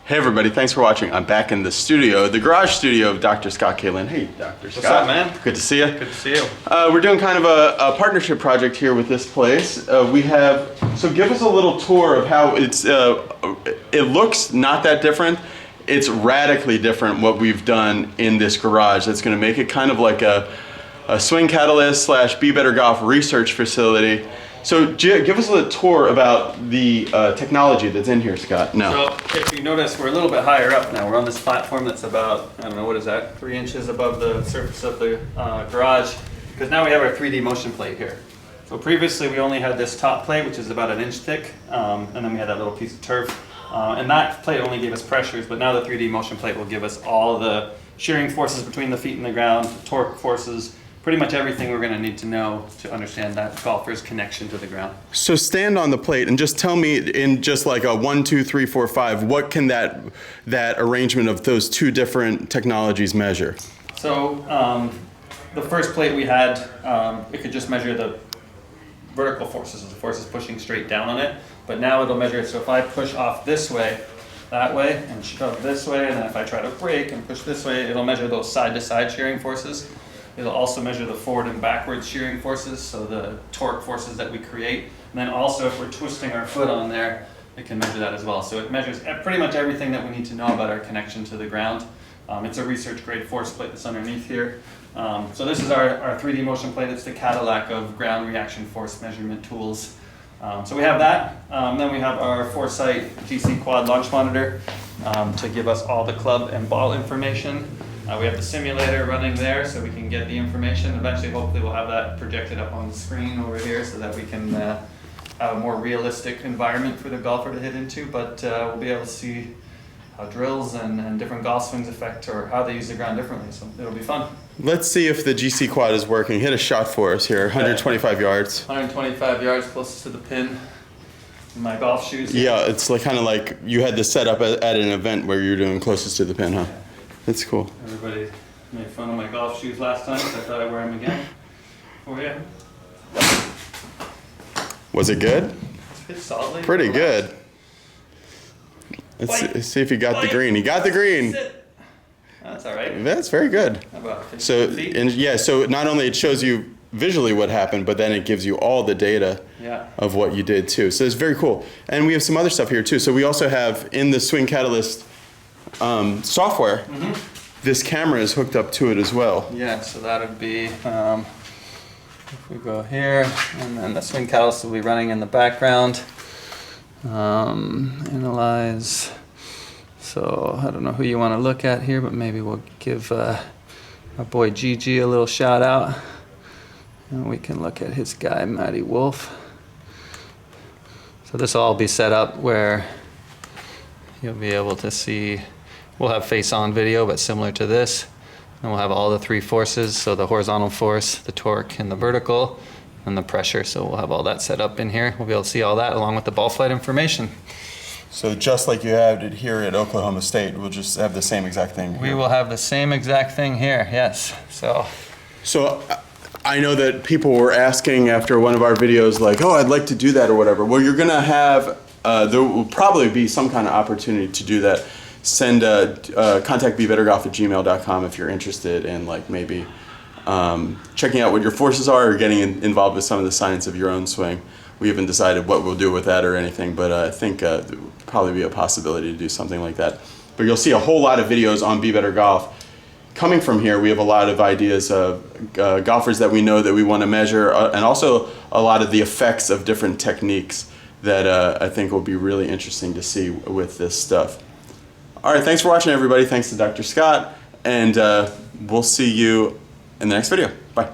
Hey everybody, thanks for watching. I'm back in the studio, the garage studio of Dr. Scott Kalin. Hey, Dr. Scott. What's up, man? Good to see you. Good to see you. We're doing kind of a partnership project here with this place. So give us a little tour of how it looks not that different. It's radically different what we've done in this garage. That's gonna make it kind of like a swing catalyst / Be Better Golf research facility. So give us a little tour about the technology that's in here, Scott. So if you notice, we're a little bit higher up now. We're on this platform that's about, I don't know, what is that, 3 inches above the surface of the garage, because now we have our 3D motion plate here. So previously we only had this top plate, which is about 1 inch thick, and then we had that little piece of turf. And that plate only gave us pressures, but now the 3D motion plate will give us all the shearing forces between the feet and the ground, the torque forces, pretty much everything we're going to need to know to understand that golfer's connection to the ground. So stand on the plate and just tell me in just like a 1, 2, 3, 4, 5, what can that arrangement of those two different technologies measure? So the first plate we had, it could just measure the vertical forces, the forces pushing straight down on it, but now it'll measure, so if I push off this way, that way, and shove this way, and then if I try to brake and push this way, it'll measure those side-to-side shearing forces. It'll also measure the forward and backwards shearing forces, so the torque forces that we create. And then also if we're twisting our foot on there, it can measure that as well. So it measures pretty much everything that we need to know about our connection to the ground. It's a research grade force plate that's underneath here. So this is our 3D motion plate. It's the Cadillac of ground reaction force measurement tools. So we have that. Then we have our Foresight GC Quad launch monitor to give us all the club and ball information. We have the simulator running there so we can get the information. Eventually, hopefully, we'll have that projected up on the screen over here so that we can have a more realistic environment for the golfer to hit into. But we'll be able to see how drills and different golf swings affect or how they use the ground differently. So it'll be fun. Let's see if the GC Quad is working. Hit a shot for us here, 125 yards. 125 yards closest to the pin. In my golf shoes. Yeah, it's like kind of like you had this set up at an event where you're doing closest to the pin, huh? That's cool. Everybody made fun of my golf shoes last time, so I thought I'd wear them again for you. Was it good? It's solidly. Pretty good. Let's see if he got the green. He got the green. That's all right. That's very good. How about 50 feet? And yeah, so not only it shows you visually what happened, but then it gives you all the data of what you did too. So it's very cool. And we have some other stuff here too. So we also have in the Swing Catalyst software, this camera is hooked up to it as well. Yeah, so that would be, if we go here, and then the Swing Catalyst will be running in the background. Analyze. So I don't know who you want to look at here, but maybe we'll give our boy Gigi a little shout out. And we can look at his guy, Matty Wolf. So this will all be set up where you'll be able to see. We'll have face-on video, but similar to this. And we'll have all the 3 forces, so the horizontal force, the torque, and the vertical, and the pressure. So we'll have all that set up in here. We'll be able to see all that along with the ball flight information. So just like you had it here at Oklahoma State, we'll just have the same exact thing here. We will have the same exact thing here, yes. So I know that people were asking after one of our videos, like, oh, I'd like to do that or whatever. Well, you're going to have, there will probably be some kind of opportunity to do that. Send contactbebettergolf@gmail.com if you're interested in like maybe checking out what your forces are or getting involved with some of the science of your own swing. We haven't decided what we'll do with that or anything, but I think there will probably be a possibility to do something like that. But you'll see a whole lot of videos on Be Better Golf. Coming from here, we have a lot of ideas of golfers that we know that we want to measure, and also a lot of the effects of different techniques that I think will be really interesting to see with this stuff. All right, thanks for watching, everybody. Thanks to Dr. Scott, and we'll see you in the next video. Bye.